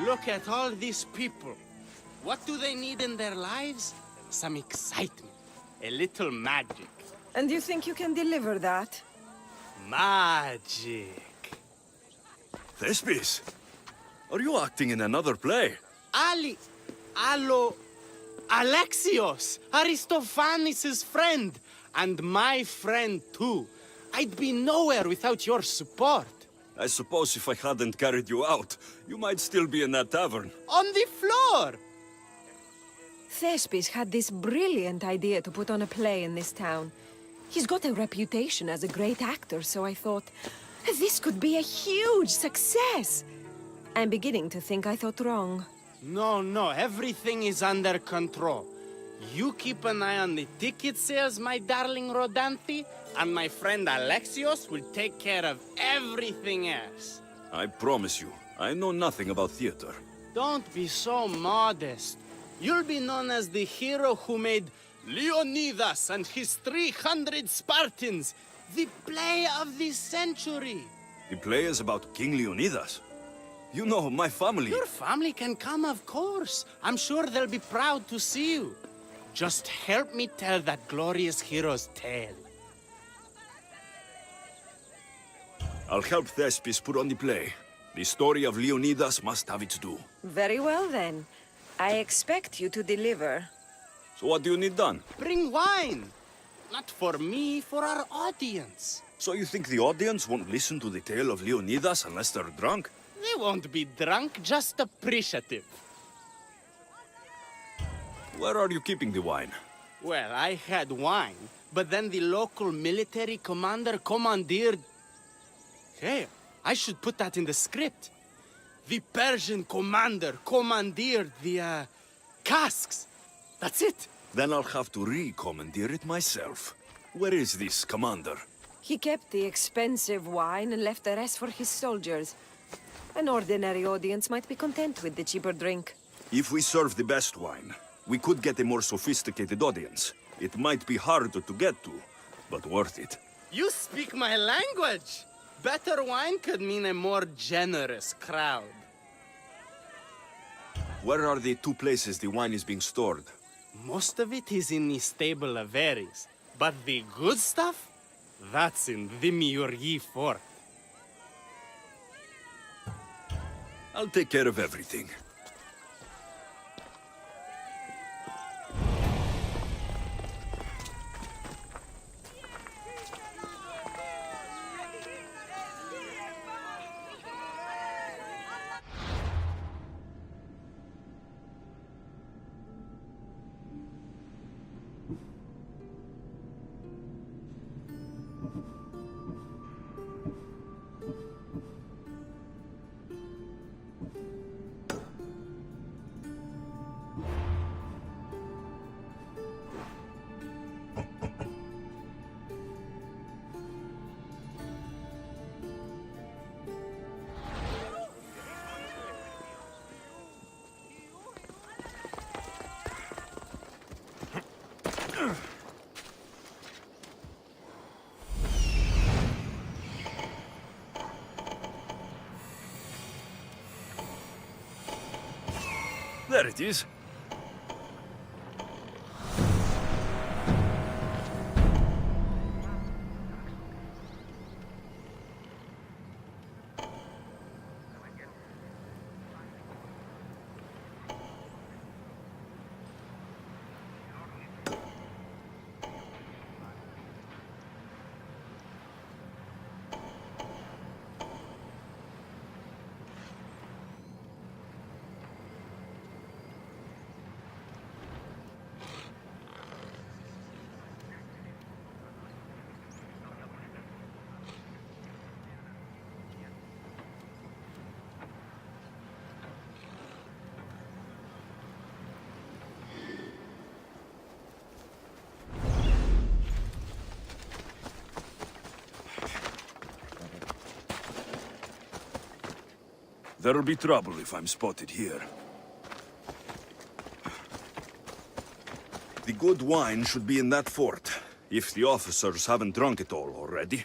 Look at all these people. What do they need in their lives? Some excitement. A little magic. And you think you can deliver that? Magic. Thespis, are you acting in another play? Alexios, Aristophanes' friend, and my friend too. I'd be nowhere without your support. I suppose if I hadn't carried you out, you might still be in that tavern. On the floor! Thespis had this brilliant idea to put on a play in this town. He's got a reputation as a great actor, so I thought, this could be a huge success. I'm beginning to think I thought wrong. No, everything is under control. You keep an eye on the ticket sales, my darling Rodanthe, and my friend Alexios will take care of everything else. I promise you, I know nothing about theater. Don't be so modest. You'll be known as the hero who made Leonidas and his 300 Spartans, the play of the century. The play is about King Leonidas. You know, my family... Your family can come, of course. I'm sure they'll be proud to see you. Just help me tell that glorious hero's tale. I'll help Thespis put on the play. The story of Leonidas must have its due. Very well, then. I expect you to deliver. So what do you need done? Bring wine. Not for me, for our audience. So you think the audience won't listen to the tale of Leonidas unless they're drunk? They won't be drunk, just appreciative. Where are you keeping the wine? Well, I had wine, but then the local military commander commandeered... Hey, I should put that in the script. The Persian commander commandeered the, casks. That's it. Then I'll have to re-commandeer it myself. Where is this commander? He kept the expensive wine and left the rest for his soldiers. An ordinary audience might be content with the cheaper drink. If we serve the best wine, we could get a more sophisticated audience. It might be harder to get to, but worth it. You speak my language. Better wine could mean a more generous crowd. Where are the two places the wine is being stored? Most of it is in the stable of Ares, but the good stuff, that's in Thimiurgi Fort. I'll take care of everything. There it is. There'll be trouble if I'm spotted here. The good wine should be in that fort, if the officers haven't drunk it all already.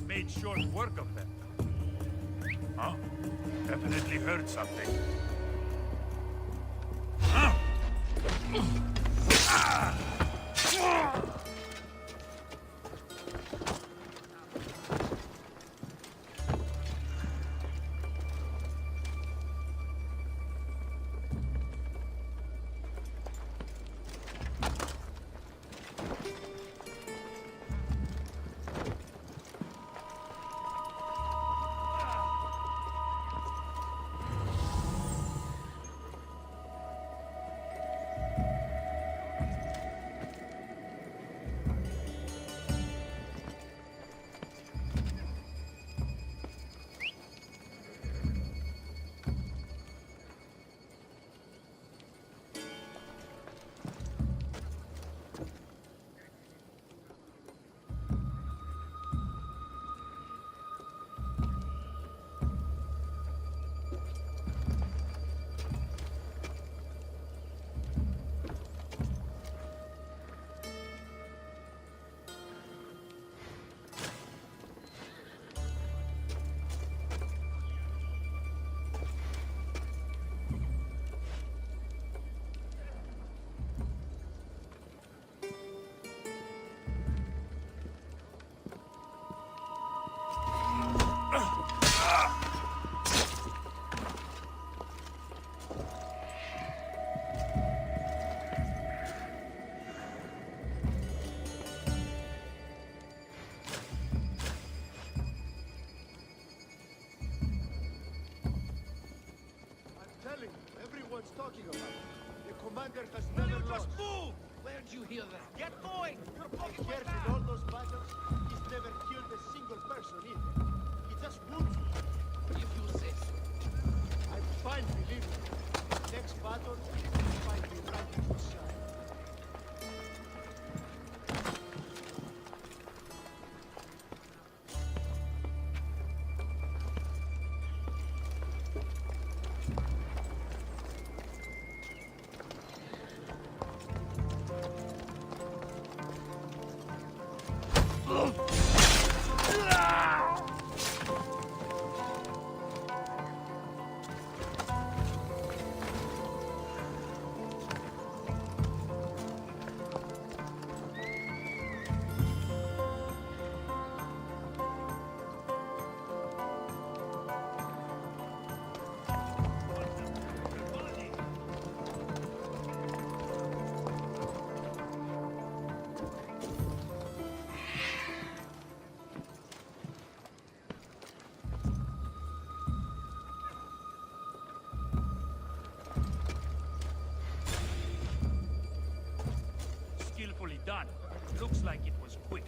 Made short work of them. Huh? Definitely heard something. Huh? Everyone's talking about it. The commander has never lost. Just move! Where'd you hear that? Get going! You're blocking my Cared path! in all those battles, he's never killed a single person either. He just wounds you. If you say so. I'm fine believing it. Next battle, he'll find me right at his side. Skillfully done. Looks like it was quick.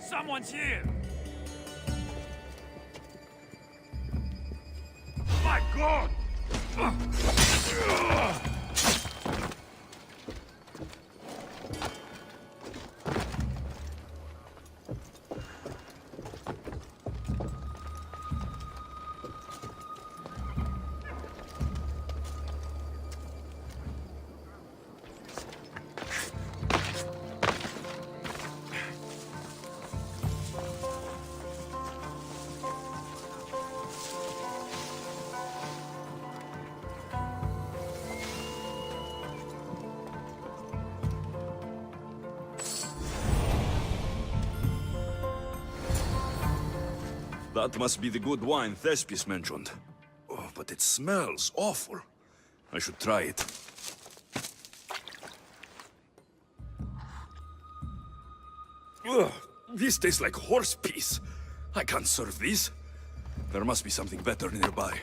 Someone's here! My God! That must be the good wine Thespis mentioned. Oh, but it smells awful. I should try it. Ugh, this tastes like horse piss. I can't serve this. There must be something better nearby.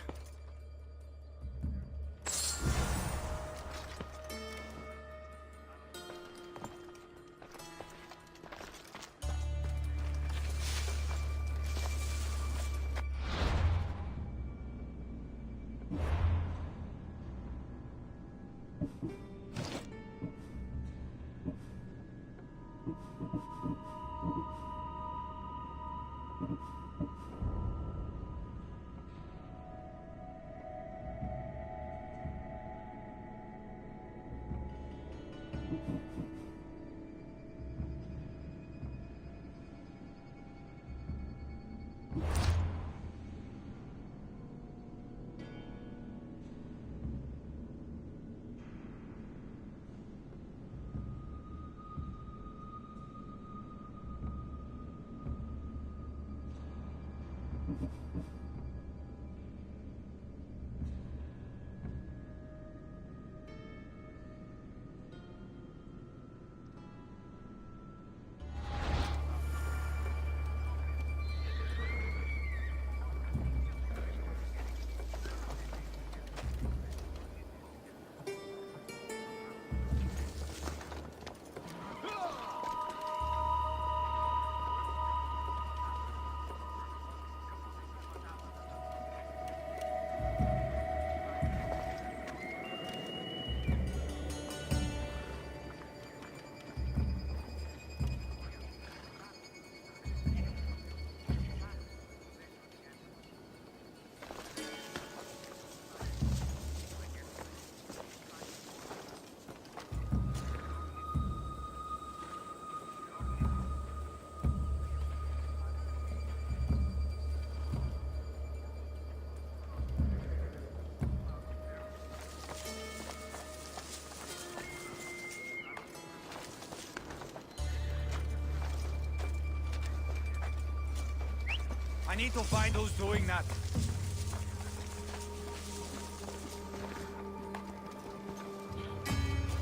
I need to find who's doing that.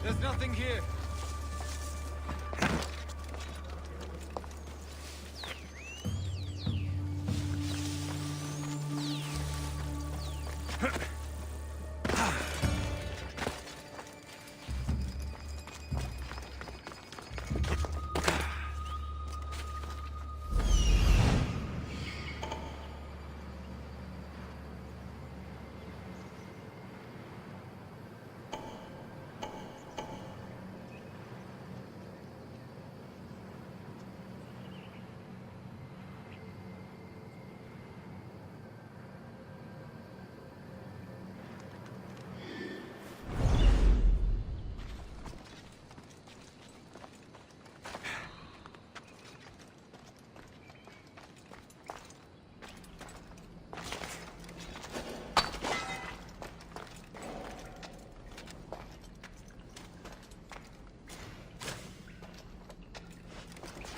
There's nothing here.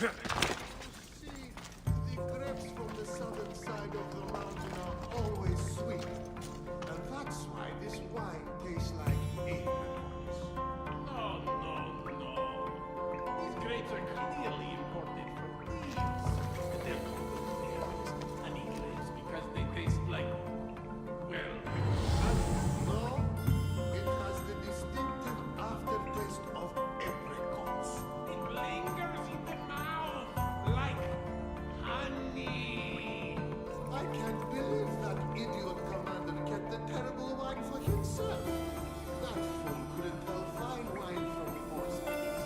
See, the grapes from the southern side of the mountain are always sweet. And that's why this wine tastes like apricots. No. These grapes are clearly imported from Greece. And they're called pears and English because they taste like, well, No, it has the distinctive aftertaste of apricots. it lingers in the mouth like honey. I can't believe that idiot commander kept the terrible wine for himself. That fool couldn't tell fine wine from horse piss.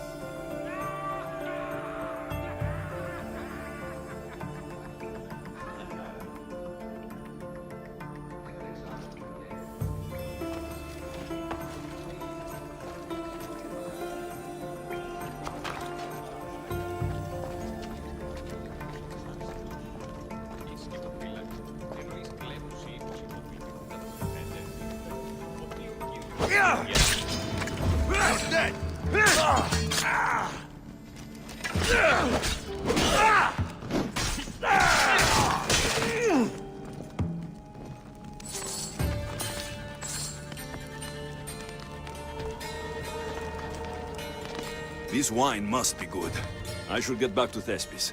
This wine must be good. I should get back to Thespis.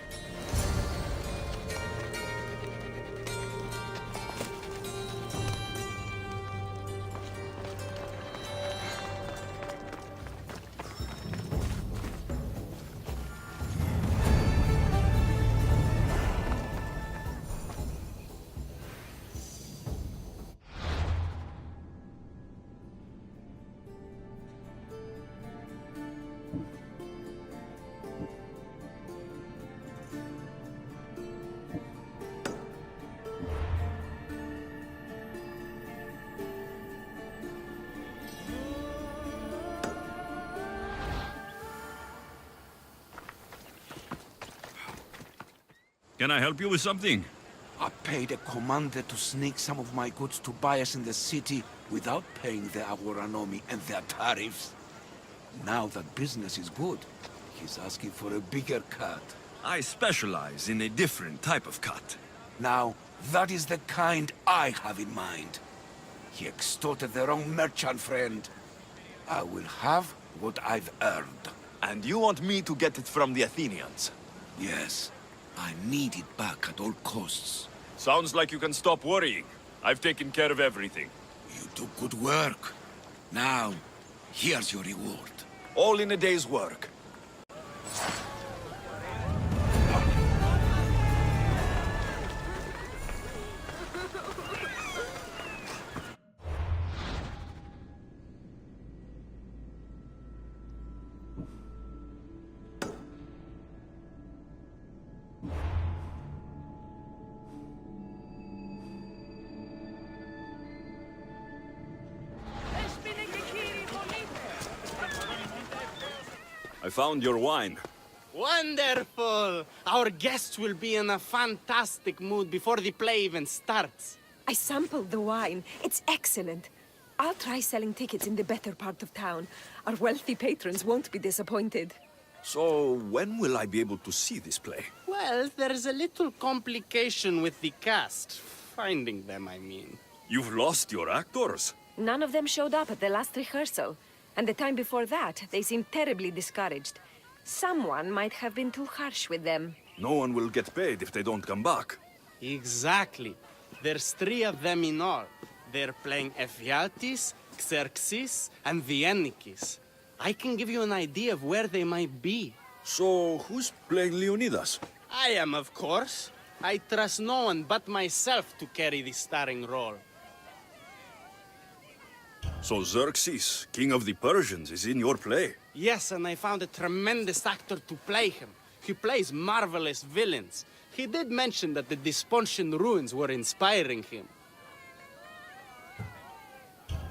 Can I help you with something? I paid a commander to sneak some of my goods to buyers in the city without paying the agronomy and their tariffs. Now that business is good, he's asking for a bigger cut. I specialize in a different type of cut. Now, that is the kind I have in mind. He extorted the wrong merchant friend. I will have what I've earned. And you want me to get it from the Athenians? Yes, I need it back at all costs. Sounds like you can stop worrying. I've taken care of everything. You do good work. Now, here's your reward. All in a day's work. I found your wine. Wonderful! Our guests will be in a fantastic mood before the play even starts. I sampled the wine. It's excellent. I'll try selling tickets in the better part of town. Our wealthy patrons won't be disappointed. So, when will I be able to see this play? Well, there's a little complication with the cast. Finding them, I mean. You've lost your actors. None of them showed up at the last rehearsal. And the time before that, they seemed terribly discouraged. Someone might have been too harsh with them. No one will get paid if they don't come back. Exactly. There's 3 of them in all. They're playing Ephialtes, Xerxes, and the Ennikis. I can give you an idea of where they might be. So, who's playing Leonidas? I am, of course. I trust no one but myself to carry the starring role. So Xerxes, king of the Persians, is in your play? Yes, and I found a tremendous actor to play him. He plays marvelous villains. He did mention that the Despontian ruins were inspiring him.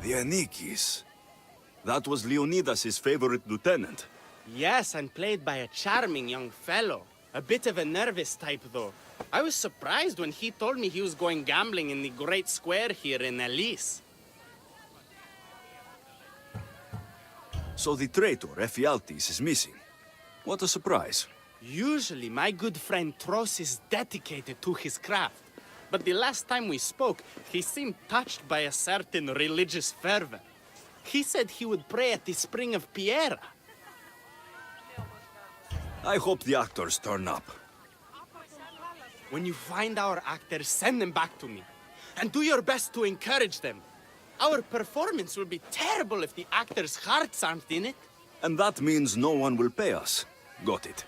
The Ennikis. That was Leonidas' favorite lieutenant. Yes, and played by a charming young fellow. A bit of a nervous type, though. I was surprised when he told me he was going gambling in the great square here in Elise. So the traitor, Ephialtes, is missing. What a surprise. Usually, my good friend Tros is dedicated to his craft. But the last time we spoke, he seemed touched by a certain religious fervor. He said he would pray at the spring of Piera. I hope the actors turn up. When you find our actors, send them back to me. And do your best to encourage them. Our performance will be terrible if the actors' hearts aren't in it. And that means no one will pay us. Got it.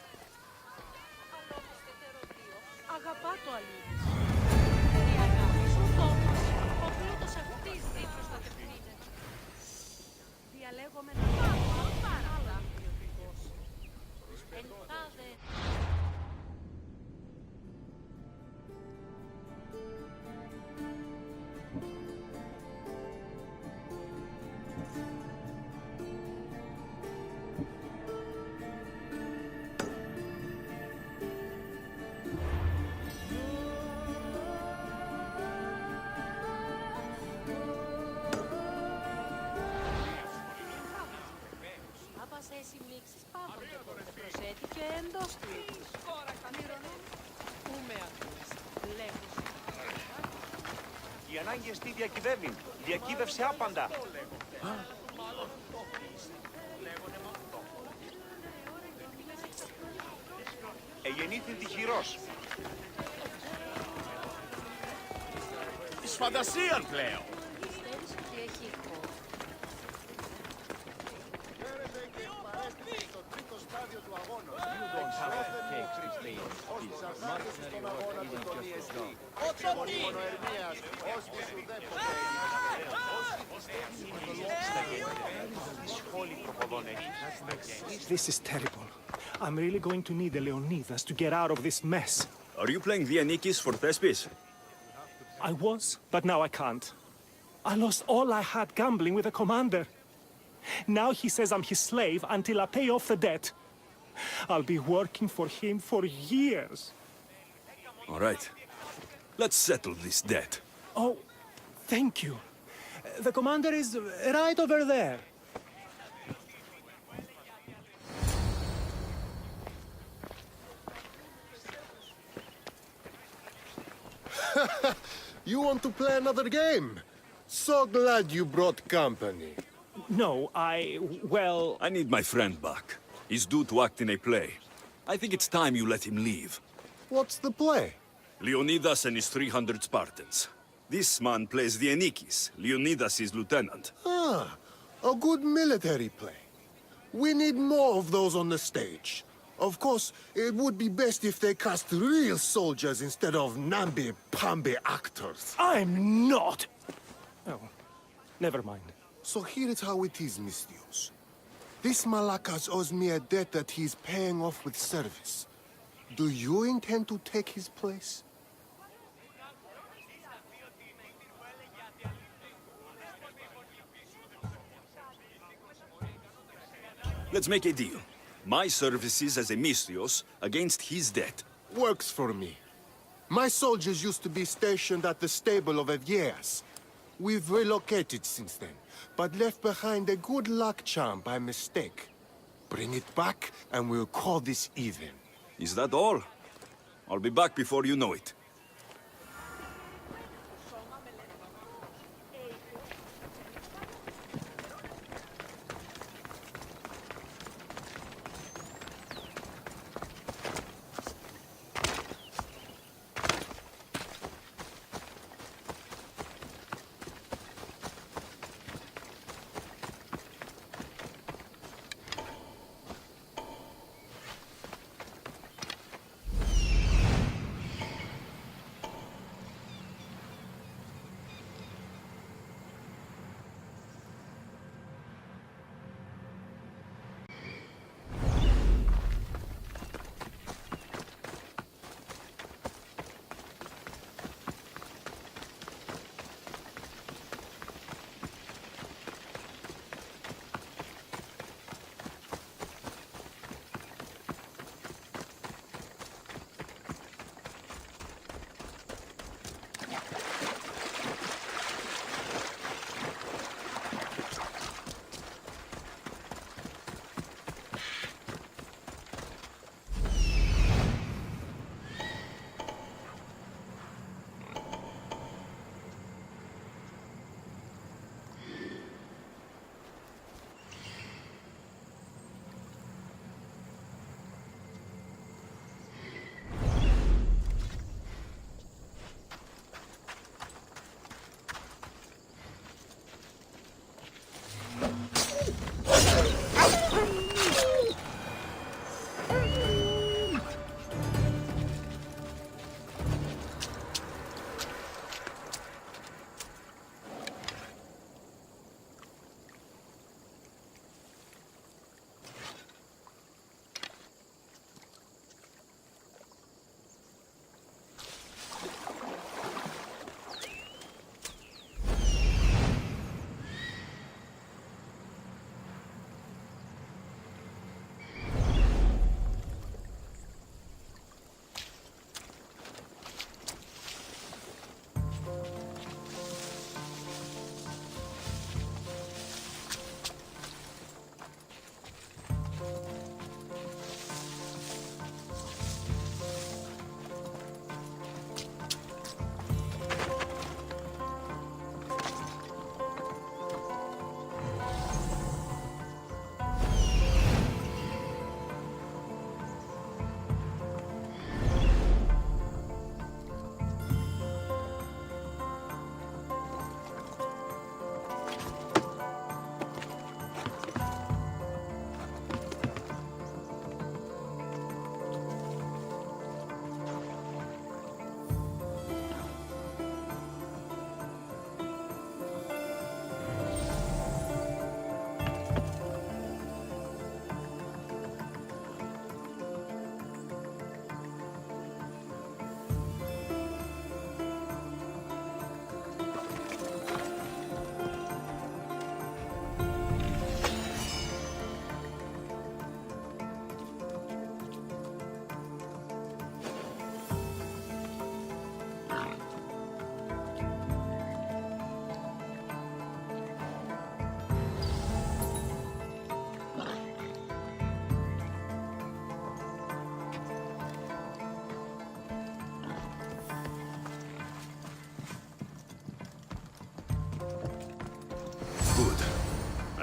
Η ανάγκη εστί διακυβεύει. Διακύβευσε άπαντα. συνήθιν τυχηρός. Εις φαντασίαν πλέον. This is terrible. I'm really going to need the Leonidas to get out of this mess. Are you playing Vianikis for Thespis? I was, but now I can't. I lost all I had gambling with the commander. Now he says I'm his slave until I pay off the debt. I'll be working for him for years. All right. Let's settle this debt. Oh, thank you. The commander is right over there. You want to play another game? So glad you brought company. No, well... I need my friend back. He's due to act in a play. I think it's time you let him leave. What's the play? Leonidas and his 300 Spartans. This man plays Vianikis. Leonidas is lieutenant. Ah, a good military play. We need more of those on the stage. Of course, it would be best if they cast real soldiers instead of namby-pamby actors. I'm not! Oh, never mind. So here is how it is, Mistios. This Malakas owes me a debt that he's paying off with service. Do you intend to take his place? Let's make a deal. My services as a Mistios against his debt. Works for me. My soldiers used to be stationed at the stable of Evieas. We've relocated since then, but left behind a good luck charm by mistake. Bring it back, and we'll call this even. Is that all? I'll be back before you know it.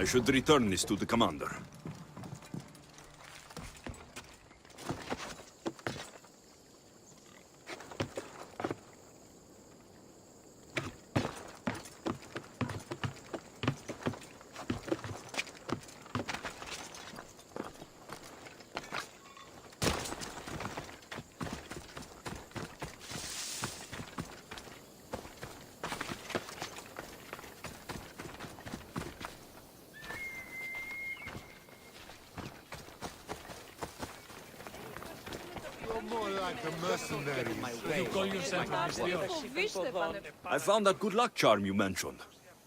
I should return this to the commander. You're more like a mercenary. You call yourself a mysterious? I found that good luck charm you mentioned.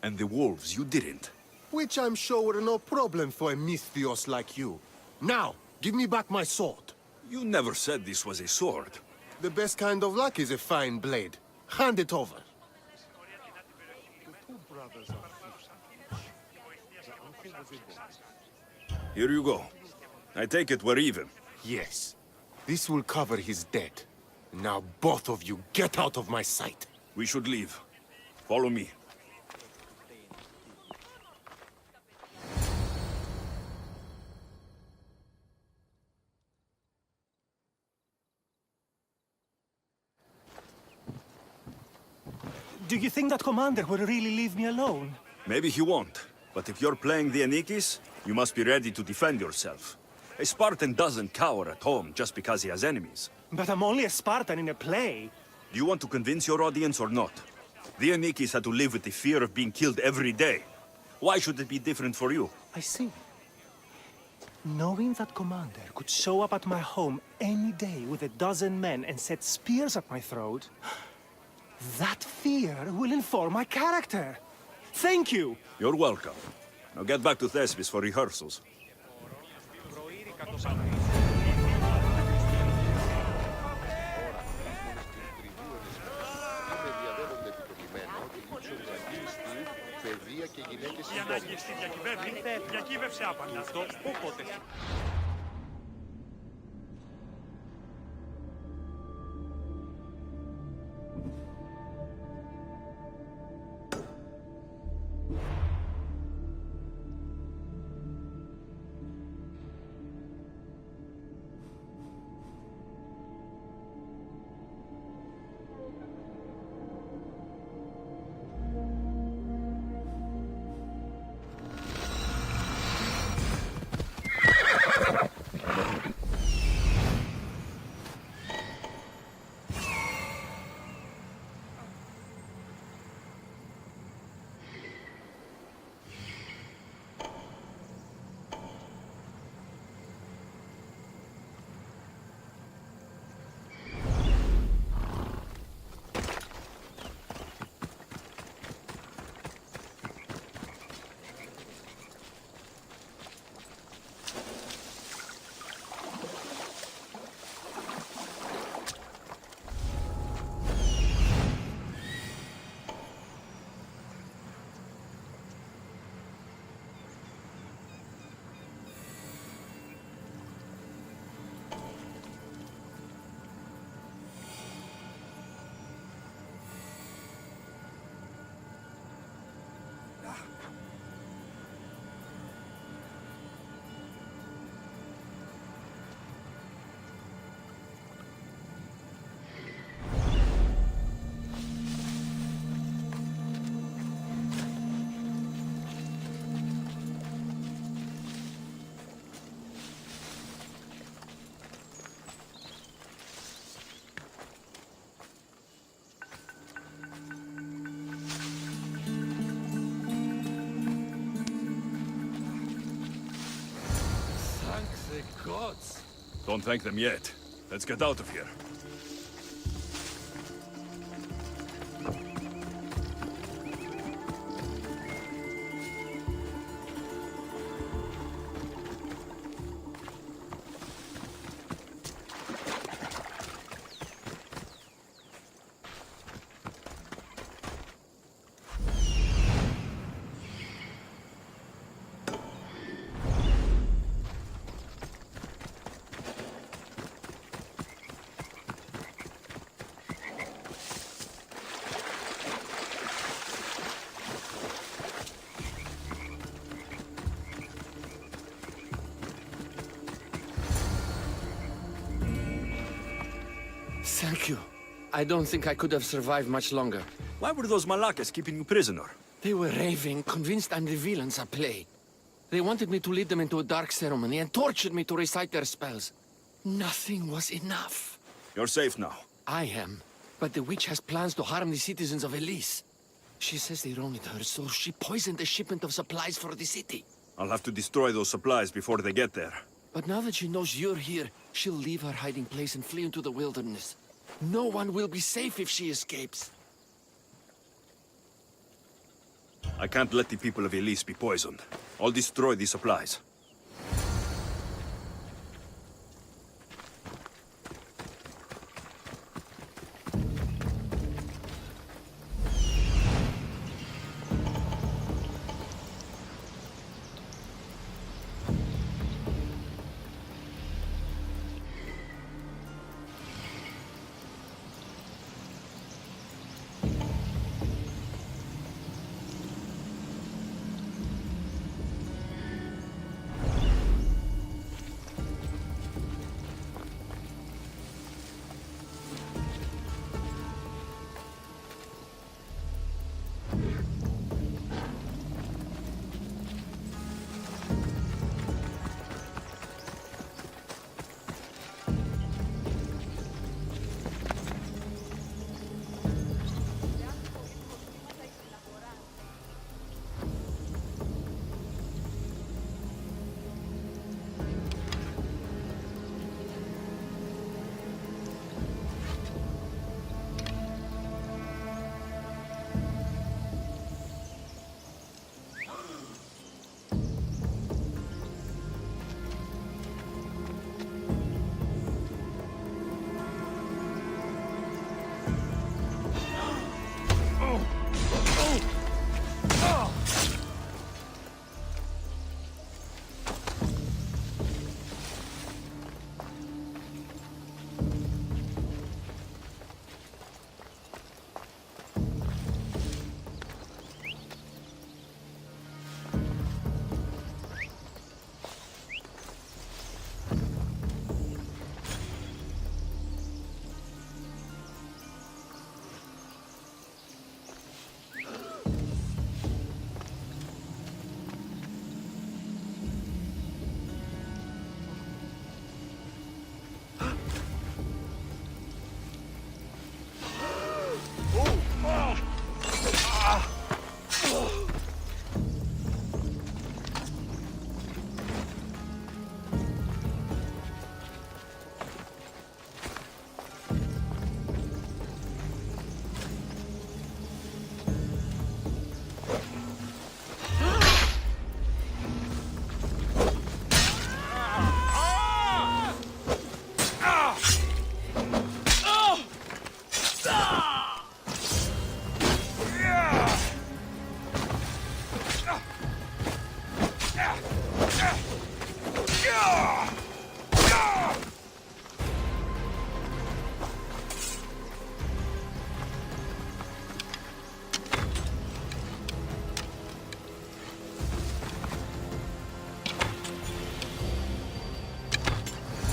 And the wolves you didn't. Which I'm sure were no problem for a mystios like you. Now, give me back my sword. You never said this was a sword. The best kind of luck is a fine blade. Hand it over. Here you go. I take it we're even. Yes. This will cover his debt. Now both of you get out of my sight. We should leave. Follow me. Do you think that commander will really leave me alone? Maybe he won't. But if you're playing the Anikis, you must be ready to defend yourself. A Spartan doesn't cower at home just because he has enemies. But I'm only a Spartan in a play. Do you want to convince your audience or not? The Anikis had to live with the fear of being killed every day. Why should it be different for you? I see. Knowing that commander could show up at my home any day with 12 men and set spears at my throat, that fear will inform my character. Thank you! You're welcome. Now get back to Thespis for rehearsals. Η ανάγκη στη διακυβέρνηση διακύβευσε άπαντα. Αυτό όποτε. Gods! Don't thank them yet. Let's get out of here. Thank you. I don't think I could have survived much longer. Why were those Malakas keeping you prisoner? They were raving, convinced I'm the villains at play. They wanted me to lead them into a dark ceremony and tortured me to recite their spells. Nothing was enough. You're safe now. I am, but the witch has plans to harm the citizens of Elise. She says they wronged her, so she poisoned the shipment of supplies for the city. I'll have to destroy those supplies before they get there. But now that she knows you're here, she'll leave her hiding place and flee into the wilderness. No one will be safe if she escapes. I can't let the people of Elise be poisoned. I'll destroy the supplies.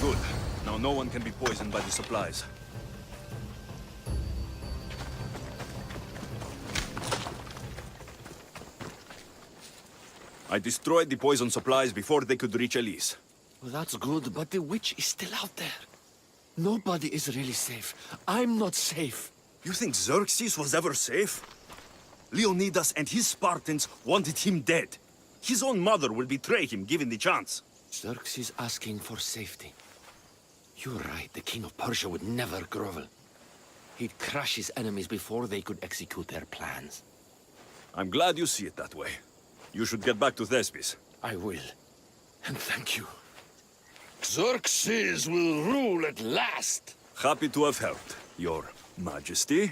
Good. Now no one can be poisoned by the supplies. I destroyed the poison supplies before they could reach Elise. Well, that's good, but the witch is still out there. Nobody is really safe. I'm not safe. You think Xerxes was ever safe? Leonidas and his Spartans wanted him dead. His own mother will betray him given the chance. Xerxes asking for safety. You're right, the king of Persia would never grovel. He'd crush his enemies before they could execute their plans. I'm glad you see it that way. You should get back to Thespis. I will. And thank you. Xerxes will rule at last! Happy to have helped, Your Majesty.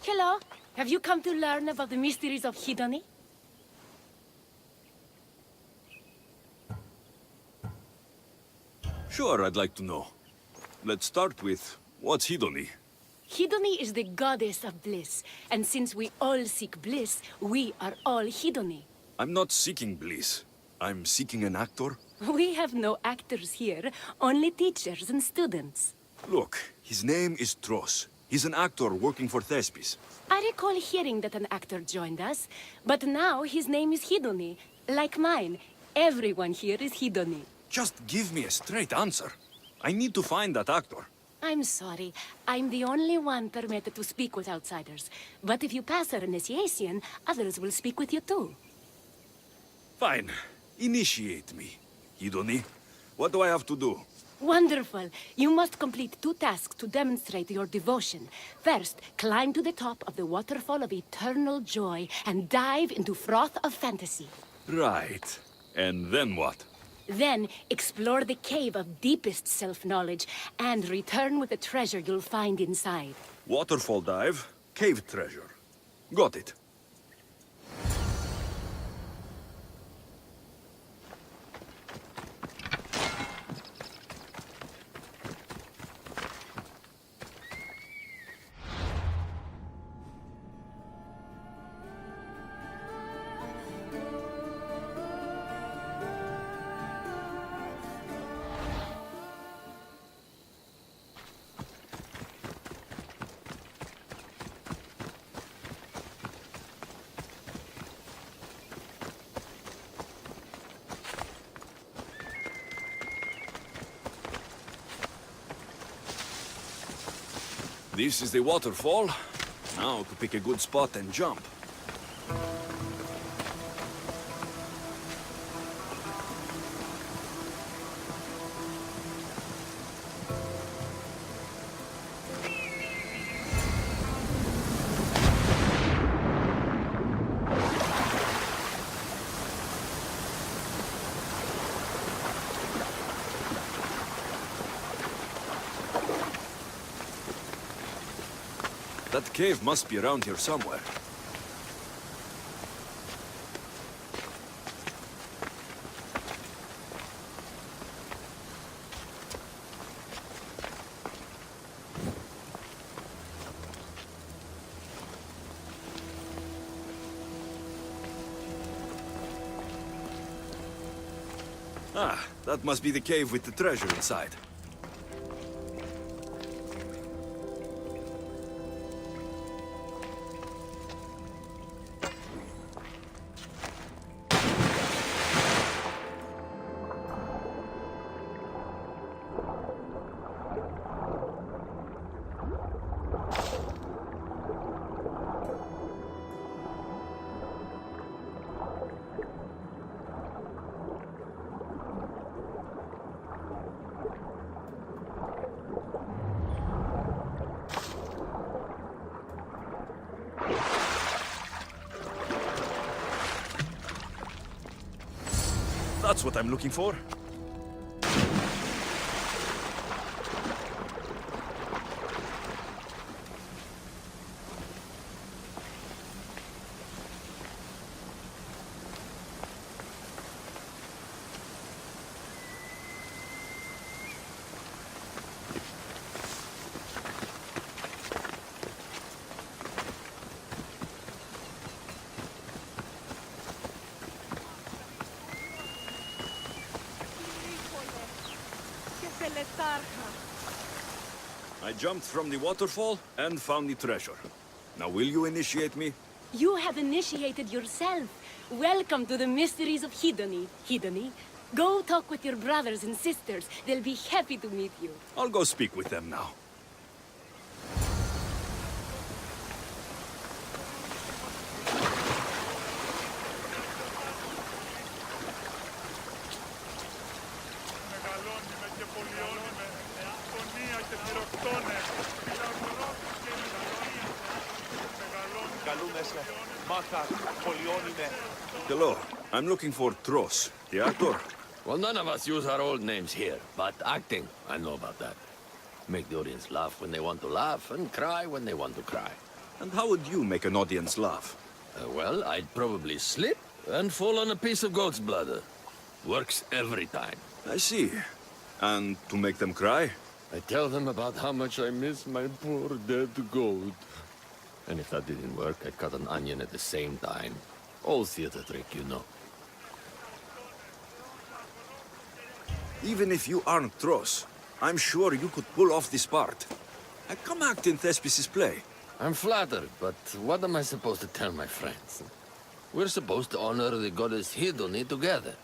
Hello. Have you come to learn about the mysteries of Hedony? Sure, I'd like to know. Let's start with, what's Hedony? Hedony is the goddess of bliss, and since we all seek bliss, we are all Hedony. I'm not seeking bliss. I'm seeking an actor. We have no actors here, only teachers and students. Look, his name is Tros. He's an actor working for Thespis. I recall hearing that an actor joined us, but now his name is Hedony, like mine. Everyone here is Hedony. Just give me a straight answer. I need to find that actor. I'm sorry. I'm the only one permitted to speak with outsiders. But if you pass our initiation, others will speak with you too. Fine. Initiate me. Hedony, what do I have to do? Wonderful. You must complete 2 tasks to demonstrate your devotion. First, climb to the top of the waterfall of eternal joy and dive into froth of fantasy. Right. And then what? Then, explore the cave of deepest self-knowledge and return with the treasure you'll find inside. Waterfall dive, cave treasure. Got it. This is the waterfall. Now to pick a good spot and jump. That cave must be around here somewhere. Ah, that must be the cave with the treasure inside. That's what I'm looking for. I jumped from the waterfall and found the treasure. Now will you initiate me? You have initiated yourself. Welcome to the mysteries of Hedony. Hedony, go talk with your brothers and sisters. They'll be happy to meet you. I'll go speak with them now. Μεγαλώνουμε και πολιώνουμε. Φωνία και πυροκτώνε. Hello, I'm looking for Tros, the actor. Well, none of us use our old names here, but acting, I know about that. Make the audience laugh when they want to laugh, and cry when they want to cry. And how would you make an audience laugh? Well, I'd probably slip and fall on a piece of goat's bladder. Works every time. I see. And to make them cry? I tell them about how much I miss my poor dead goat. And if that didn't work, I'd cut an onion at the same time. Old theater trick, you know. Even if you aren't Tross, I'm sure you could pull off this part. Come act in Thespis' play. I'm flattered, but what am I supposed to tell my friends? We're supposed to honor the goddess Hidoni together.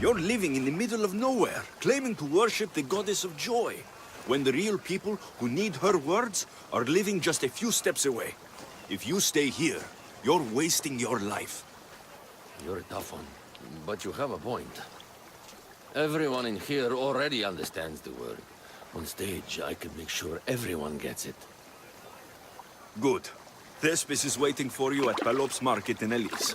You're living in the middle of nowhere, claiming to worship the goddess of joy, when the real people who need her words are living just a few steps away. If you stay here, you're wasting your life. You're a tough one, but you have a point. Everyone in here already understands the word. On stage, I can make sure everyone gets it. Good. Thespis is waiting for you at Pelops Market in Elis.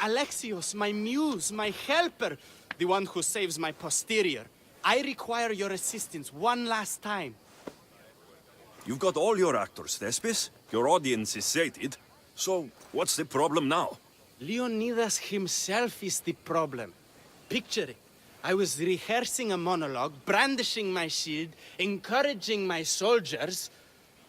Alexios, my muse, my helper, the one who saves my posterior. I require your assistance one last time. You've got all your actors, Thespis. Your audience is sated. So, what's the problem now? Leonidas himself is the problem. Picture it. I was rehearsing a monologue, brandishing my shield, encouraging my soldiers.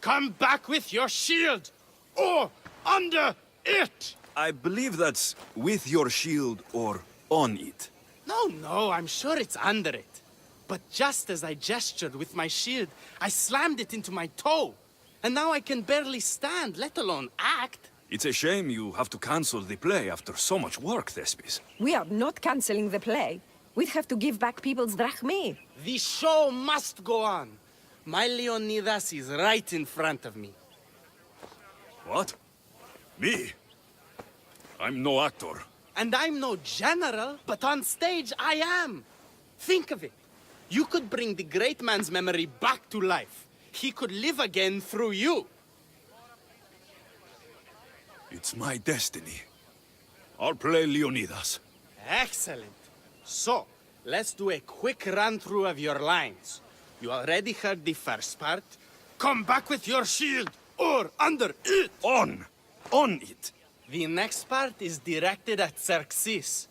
Come back with your shield! Or under it! I believe that's with your shield or on it. No, I'm sure it's under it. But just as I gestured with my shield, I slammed it into my toe. And now I can barely stand, let alone act. It's a shame you have to cancel the play after so much work, Thespis. We are not cancelling the play. We'd have to give back people's drachmae. The show must go on. My Leonidas is right in front of me. What? Me? I'm no actor. And I'm no general, but on stage I am. Think of it. You could bring the great man's memory back to life. He could live again through you. It's my destiny. I'll play Leonidas. Excellent. So, let's do a quick run-through of your lines. You already heard the first part. Come back with your shield, or under it. On it. The next part is directed at Xerxes.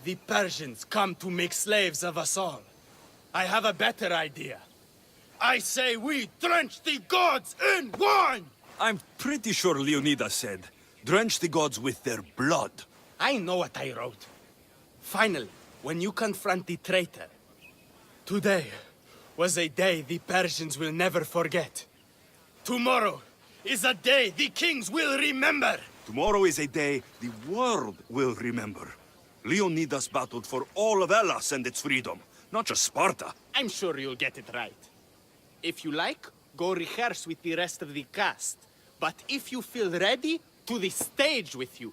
The Persians come to make slaves of us all. I have a better idea. I say we drench the gods in wine! I'm pretty sure Leonidas said, drench the gods with their blood. I know what I wrote. Finally, when you confront the traitor, today was a day the Persians will never forget. Tomorrow is a day the kings will remember. Tomorrow is a day the world will remember. Leonidas battled for all of Hellas and its freedom, not just Sparta. I'm sure you'll get it right. If you like, go rehearse with the rest of the cast. But if you feel ready, to the stage with you.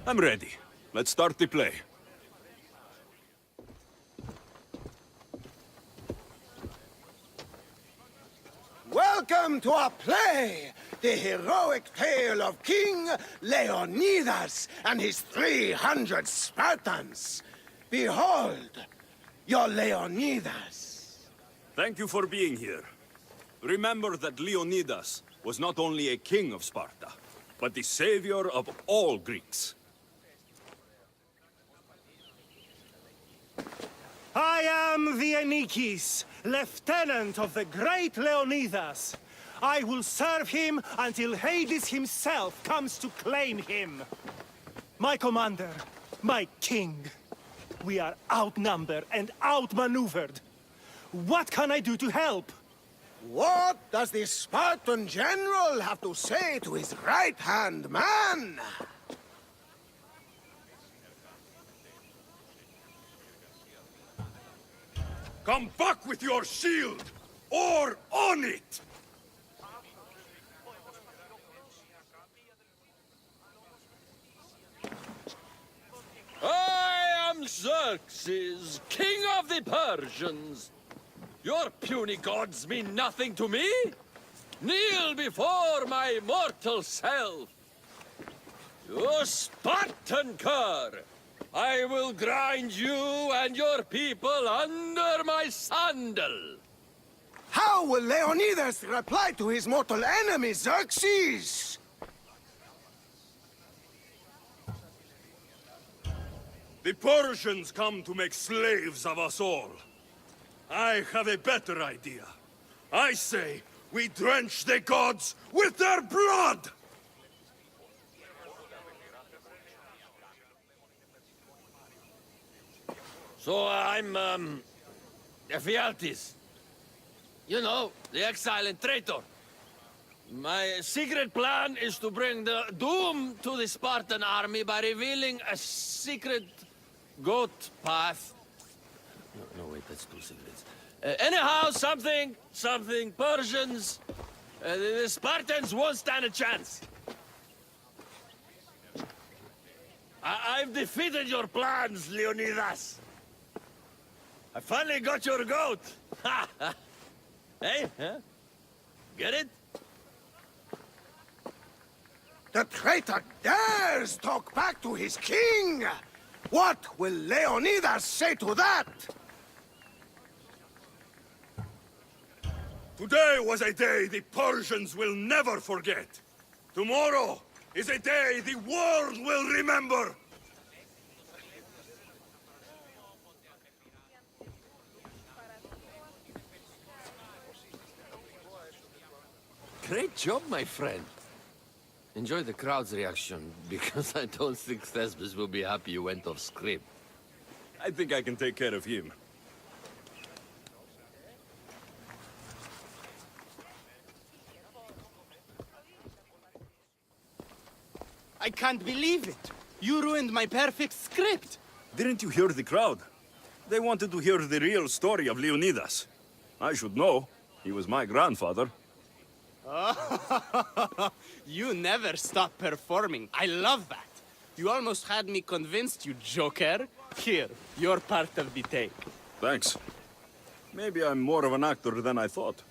I'm ready. Let's start the play. Welcome to our play, the heroic tale of King Leonidas and his 300 Spartans. Behold, your Leonidas. Thank you for being here. Remember that Leonidas was not only a king of Sparta, but the savior of all Greeks. I am the Anikis, lieutenant of the great Leonidas. I will serve him until Hades himself comes to claim him. My commander, my king, we are outnumbered and outmaneuvered. What can I do to help? What does the Spartan general have to say to his right-hand man? Come back with your shield, or on it! I am Xerxes, king of the Persians. Your puny gods mean nothing to me. Kneel before my mortal self. You Spartan cur! I will grind you and your people under my sandal. How will Leonidas reply to his mortal enemy, Xerxes? The Persians come to make slaves of us all. I have a better idea. I say we drench the gods with their blood! So I'm, Ephialtes. You know, the exile and traitor. My secret plan is to bring the doom to the Spartan army by revealing a secret goat path. No, wait, that's two secrets. Anyhow, something Persians. The Spartans won't stand a chance. I've defeated your plans, Leonidas. I finally got your goat. Ha! Hey, huh? Get it? The traitor dares talk back to his king! What will Leonidas say to that? Today was a day the Persians will never forget. Tomorrow is a day the world will remember. Great job, my friend. Enjoy the crowd's reaction, because I don't think Thesbus will be happy you went off script. I think I can take care of him. I can't believe it. You ruined my perfect script. Didn't you hear the crowd? They wanted to hear the real story of Leonidas. I should know. He was my grandfather. You never stop performing. I love that. You almost had me convinced, you joker. Here, you're part of the take. Thanks. Maybe I'm more of an actor than I thought.